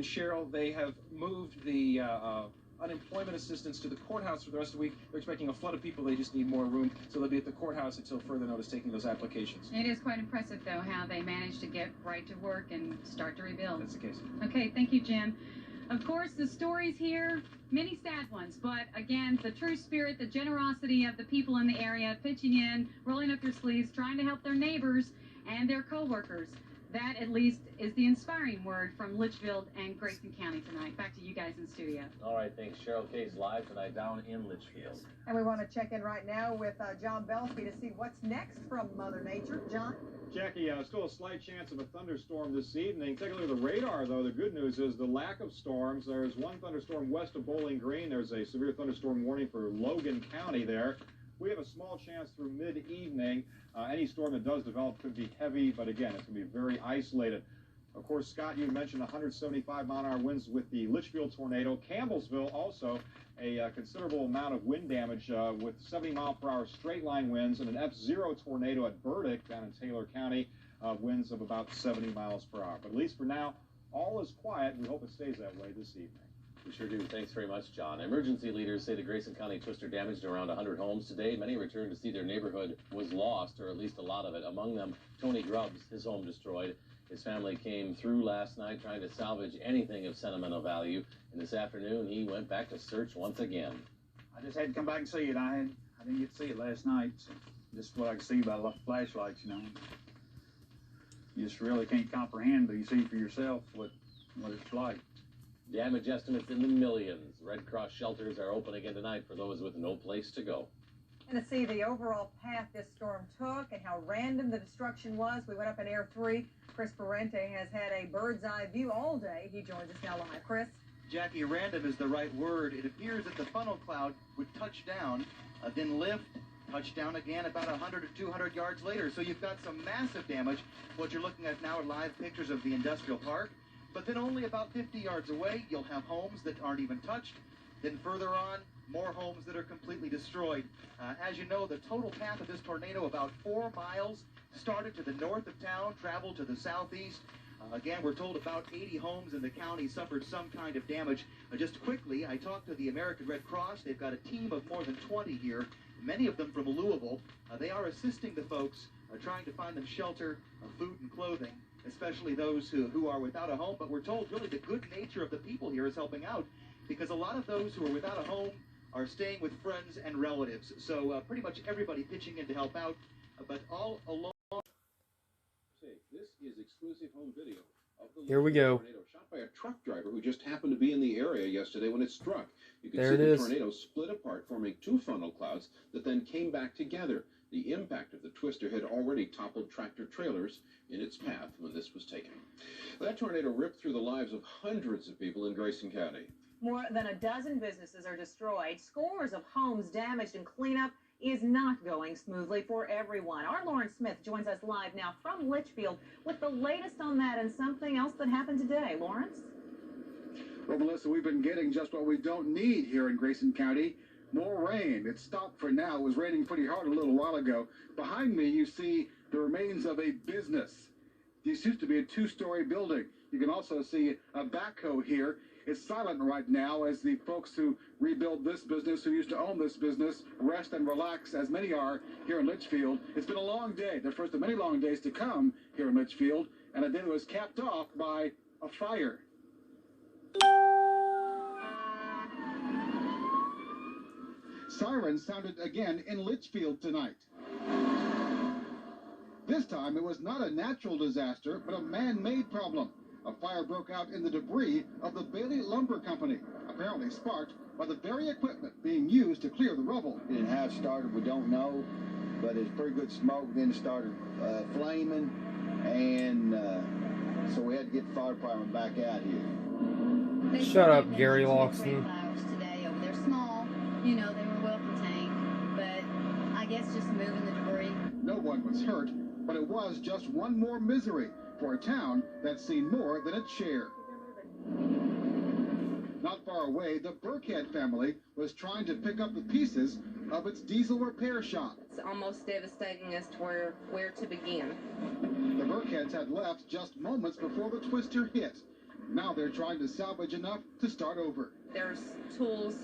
And Cheryl, they have moved the unemployment assistance to the courthouse for the rest of the week. They're expecting a flood of people. They just need more room, so they'll be at the courthouse until further notice taking those applications. It is quite impressive, though, how they managed to get right to work and start to rebuild. That's the case. Okay, thank you, Jim. Of course, the stories here, many sad ones, but again, the true spirit, the generosity of the people in the area pitching in, rolling up their sleeves, trying to help their neighbors and their co-workers. That, at least, is the inspiring word from Litchfield and Grayson County tonight. Back to you guys in studio. All right, thanks. Cheryl Case live tonight down in Litchfield. And we want to check in right now with John Belsky to see what's next from Mother Nature. John? Jackie, still a slight chance of a thunderstorm this evening. Take a look at the radar, though. The good news is the lack of storms. There's one thunderstorm west of Bowling Green. There's a severe thunderstorm warning for Logan County there. We have a small chance through mid-evening. Any storm that does develop could be heavy, but again, it's going to be very isolated. Of course, Scott, you mentioned 175-mile-an-hour winds with the Litchfield tornado. Campbellsville also a considerable amount of wind damage with 70-mile-per-hour straight-line winds and an F0 tornado at Burdick down in Taylor County, winds of about 70 miles per hour. But at least for now, all is quiet. We hope it stays that way this evening. We sure do. Thanks very much, John. Emergency leaders say the Grayson County twister damaged around 100 homes today. Many returned to see their neighborhood was lost, or at least a lot of it. Among them, Tony Grubbs, his home destroyed. His family came through last night trying to salvage anything of sentimental value. And this afternoon, he went back to search once again. I just had to come back and see it. I didn't get to see it last night. So just what I could see by the flashlights, you know. You just really can't comprehend, but you see for yourself what it's like. Damage estimates in the millions. Red Cross shelters are open again tonight for those with no place to go. And to see the overall path this storm took and how random the destruction was, we went up in Air 3. Chris Parente has had a bird's eye view all day. He joins us now live. Chris? Jackie, random is the right word. It appears that the funnel cloud would touch down, then lift, touch down again about 100 or 200 yards later. So you've got some massive damage. What you're looking at now are live pictures of the industrial park. But then only about 50 yards away, you'll have homes that aren't even touched. Then further on, more homes that are completely destroyed. As you know, the total path of this tornado, about 4 miles, started to the north of town, traveled to the southeast. Again, we're told about 80 homes in the county suffered some kind of damage. Just quickly, I talked to the American Red Cross. They've got a team of more than 20 here, many of them from Louisville. They are assisting the folks, trying to find them shelter, food and clothing, especially those who are without a home. But we're told really the good nature of the people here is helping out, because a lot of those who are without a home are staying with friends and relatives. So pretty much everybody pitching in to help out, but all along. This is exclusive home video of the Here we go. tornado shot by a truck driver who just happened to be in the area yesterday when it struck. You can There see it the is. tornado split apart, forming two funnel clouds that then came back together. The impact of the twister had already toppled tractor trailers in its path when this was taken. That tornado ripped through the lives of hundreds of people in Grayson County. More than a dozen businesses are destroyed. Scores of homes damaged, and cleanup is not going smoothly for everyone. Our Lauren Smith joins us live now from Litchfield with the latest on that and something else that happened today. Lawrence? Well, Melissa, we've been getting just what we don't need here in Grayson County. More rain. It stopped for now. It was raining pretty hard a little while ago. Behind me, you see the remains of a business. This used to be a two-story building. You can also see a backhoe here. It's silent right now as the folks who rebuild this business, who used to own this business, rest and relax, as many are here in Litchfield. It's been a long day, the first of many long days to come here in Litchfield, and a day that was capped off by a fire. Sirens sounded again in Litchfield tonight. This time it was not a natural disaster, but a man-made problem. A fire broke out in the debris of the Bailey Lumber Company, apparently sparked by the very equipment being used to clear the rubble. And how it started, we don't know, but it's pretty good smoke. Then it started flaming, and so we had to get the fire department back out here. Shut up, Gary Loxton. Today, they're small, you know, they were well contained, but I guess just moving the debris. No one was hurt, but it was just one more misery for a town that's seen more than its share. Not far away, the Burkhead family was trying to pick up the pieces of its diesel repair shop. It's almost devastating as to where to begin. The Burkheads had left just moments before the twister hit. Now they're trying to salvage enough to start over. There's tools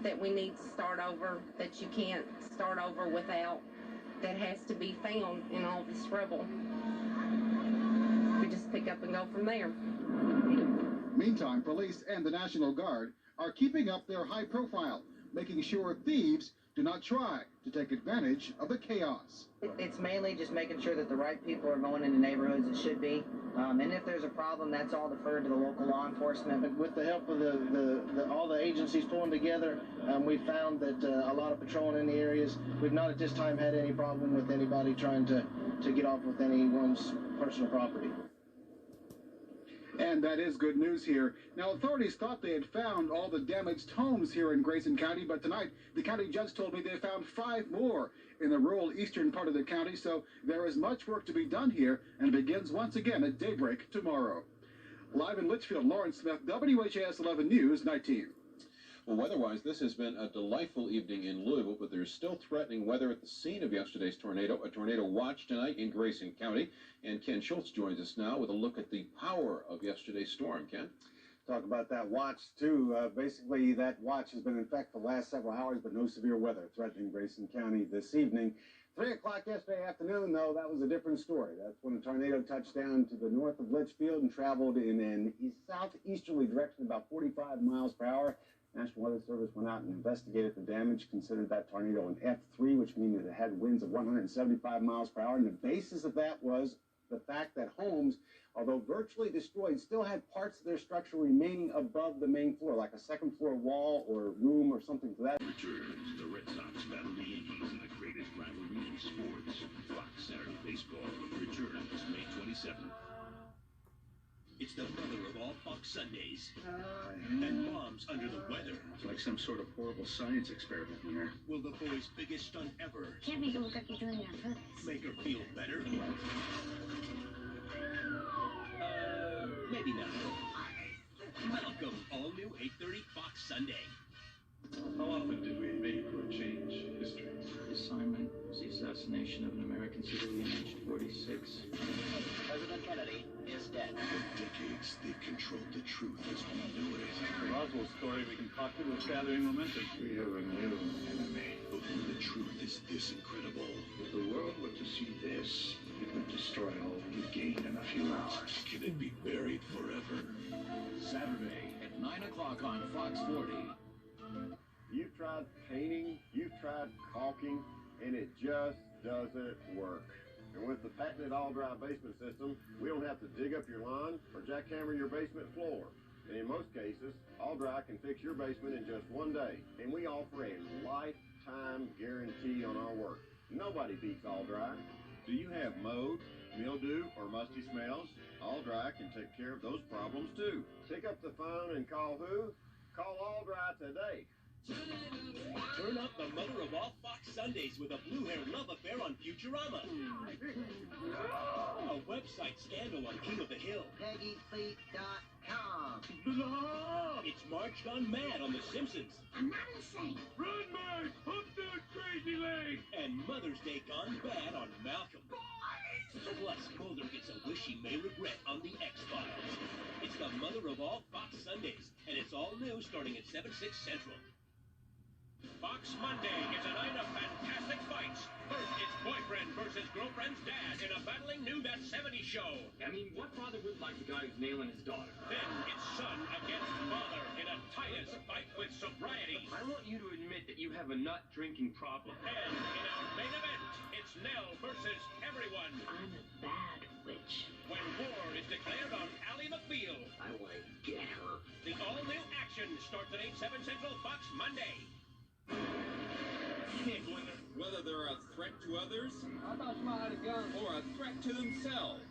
that we need to start over that you can't start over without, that has to be found in all this rubble. We just pick up and go from there. Meantime, police and the National Guard are keeping up their high profile, making sure thieves do not try to take advantage of the chaos. It's mainly just making sure that the right people are going into neighborhoods that should be. And if there's a problem, that's all deferred to the local law enforcement. With the help of all the agencies pulling together, we found that a lot of patrolling in the areas, we've not at this time had any problem with anybody trying to get off with anyone's personal property. And that is good news here. Now, authorities thought they had found all the damaged homes here in Grayson County, but tonight the county judge told me they found 5 more in the rural eastern part of the county, so there is much work to be done here, and it begins once again at daybreak tomorrow. Live in Litchfield, Lawrence Smith, WHAS 11 News 19. Well, weather-wise, this has been a delightful evening in Louisville, but there's still threatening weather at the scene of yesterday's tornado. A tornado watch tonight in Grayson County. And Ken Schultz joins us now with a look at the power of yesterday's storm. Ken? Talk about that watch, too. Basically, that watch has been in effect for the last several hours, but no severe weather threatening Grayson County this evening. 3 o'clock yesterday afternoon, though, that was a different story. That's when a tornado touched down to the north of Litchfield and traveled in an southeasterly direction about 45 miles per hour. National Weather Service went out and investigated the damage, considered that tornado an F3, which means it had winds of 175 miles per hour. And the basis of that was the fact that homes, although virtually destroyed, still had parts of their structure remaining above the main floor, like a second floor wall or room or something to that. Returns. The Red Sox battle the Yankees in the greatest rivalry in sports. Fox Saturday Baseball returns May 27th. It's the mother of all Fox Sundays. And Mom's under the weather. It's like some sort of horrible science experiment in there. Will the boy's biggest stunt ever Can't make it look like you're doing it on purpose. make her feel better? Maybe not. Welcome, all new 8:30 Fox Sunday. How often did we make or change history? The assignment was the assassination of an American civilian aged 46. President Kennedy is dead. For decades, they've controlled the truth as we knew it. The Roswell story we concocted was gathering momentum. We have a new enemy. But when the truth is this incredible, if the world were to see this, it would destroy all we gained in a few hours. Can it be buried forever? Saturday at 9 o'clock on Fox 40. You've tried painting, you've tried caulking, and it just doesn't work. And with the patented all-dry basement system, we don't have to dig up your lawn or jackhammer your basement floor. And in most cases, All-Dry can fix your basement in just 1 day. And we offer a lifetime guarantee on our work. Nobody beats All-Dry. Do you have mold, mildew, or musty smells? All-Dry can take care of those problems too. Pick up the phone and call who? Call All-Dry today. Turn up the mother of all Fox Sundays with a blue-haired love affair on Futurama. A website scandal on King of the Hill. PeggyFleet.com. It's Marge gone mad on The Simpsons. I'm not insane. Run, Marge! Pump that crazy leg! And Mother's Day gone bad on Malcolm. Plus, Mulder gets a wish he may regret on The X-Files. It's the mother of all Fox Sundays, and it's all new starting at 7/6 Central. Fox Monday is a night of fantastic fights. First, it's boyfriend versus girlfriend's dad in a battling new That 70s Show. I mean, what father would like the guy who's nailing his daughter? Then it's son against father in a Titus fight with sobriety. I want you to admit that you have a nut drinking problem. And in our main event, it's Nell versus everyone. I'm a bad witch. When war is declared on Ally McBeal. I want to get her. The all-new action starts at 8/7 Central Fox Monday. Whether they're a threat to others I thought you might have a gun. or a threat to themselves,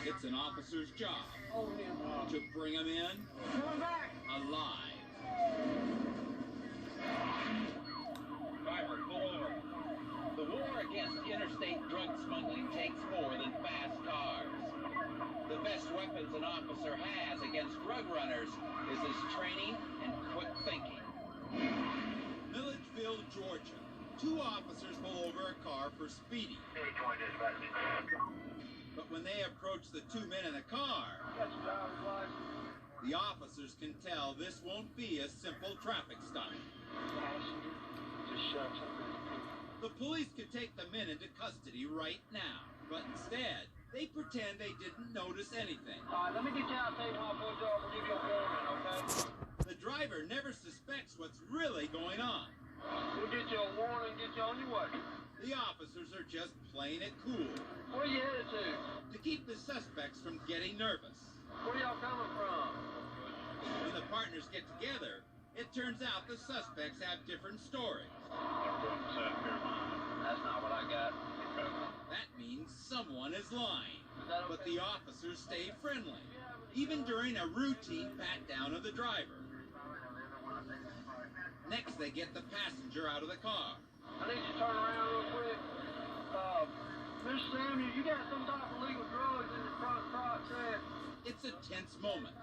it's an officer's job to bring them in Coming back. alive. Driver, pull over. The war against interstate drug smuggling takes more than fast cars. The best weapons an officer has against drug runners is his training and quick thinking. Milledgeville, Georgia. 2 officers pull over a car for speeding. But when they approach the two men in a car, the officers can tell this won't be a simple traffic stop. The police could take the men into custody right now, but instead, they pretend they didn't notice anything. All right, let me get you out, take my foot off, we'll give you a warning, okay? The driver never suspects what's really going on. We'll get you a warning, get you on your way. The officers are just playing it cool. Where you headed to? To keep the suspects from getting nervous. Where y'all coming from? When the partners get together, it turns out the suspects have different stories. I'm from South Carolina. That's not what I got. That means someone is lying. But the officers stay friendly, even during a routine pat-down of the driver. Next, they get the passenger out of the car. I need you to turn around real quick. Mr. Samuel, you got some type of legal drugs in your front truck. It's a tense moment.